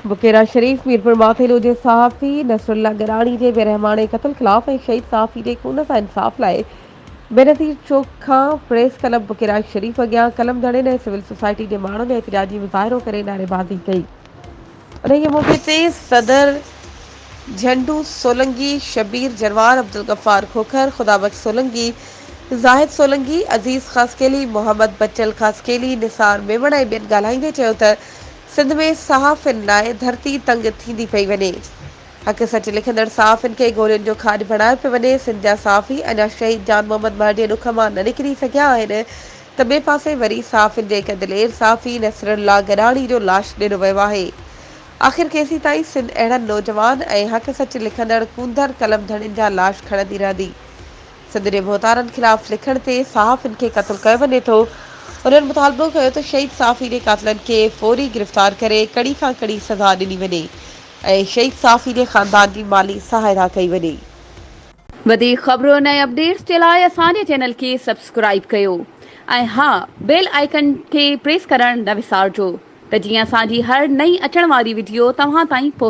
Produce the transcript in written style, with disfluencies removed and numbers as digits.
बुकेरा शरीफ मीरपुर माथेलो जे सहाफ़ी नसरुल्ला गराणी जे बेरहमाने क़त्ल ख़िलाफ़ ऐं शहीद सहाफ़ी जे खून सां इंसाफ़ लाइ बेनज़ीर चौक खां प्रेस क्लब बुकेरा शरीफ अॻियां कलम धड़नि ऐं सिविल सोसाइटी जे माण्हुनि एहतिजाजी मुज़ाहिरो करे नारेबाज़ी कई। उन मौक़े ते सदर झंडू सोलंकी, शबीर जरवार, अब्दुल गफ्फार खोखर, खुदाबख्श सोलंकी, ज़ाहिद सोलंकी, अज़ीज़ ख़ासकेली, मोहम्मद बच्चल ख़ासकेली, निसार मेमण ऐं ॿियनि ॻाल्हाईंदे चयो त सिंध में सहाफ़ियुनि लाइ धरती तंग थींदी पई वञे। हक़ सच लिखंदड़ सहाफ़ियुनि खे गोलियुनि जो खाॼ बणायो पियो वञे। सिंध जा सहाफ़ी अञा शहीद जान मोहम्मद महर जे ॾुख मां न निकिरी सघिया आहिनि त ॿिए पासे वरी सहाफ़ियुनि जे हिक दिलेर सहाफ़ी नसरुल्ला गराणी जो लाश ॾिनो वियो आहे। आख़िर केसीं ताईं सिंध अहिड़नि नौजवान ऐं हक़ सच लिखंदड़ कूंदड़ कलम धड़ियुनि जा लाश खणंदी रहंदी। सिंध जे मोहतारनि ख़िलाफ़ लिखण ते सहाफ़ियुनि खे क़त्ल कयो वञे थो। उन्हनि मुतालबो कयो त शहीद सहाफ़ी जे कातिलनि खे फौरी गिरफ़्तार करे कड़ी खां कड़ी सज़ा ॾिनी वञे ऐं शहीद सहाफ़ी जे ख़ानदान जी माली सहायता कई वञे। वधीक ख़बरुनि ऐं अपडेट्स जे लाइ असांजे चैनल खे सब्सक्राइब कयो ऐं हा, बेल आइकन खे प्रेस करणु न विसारिजो त जीअं असांजी हर नई अचण वारी वीडियो तव्हां ताईं पहुचे।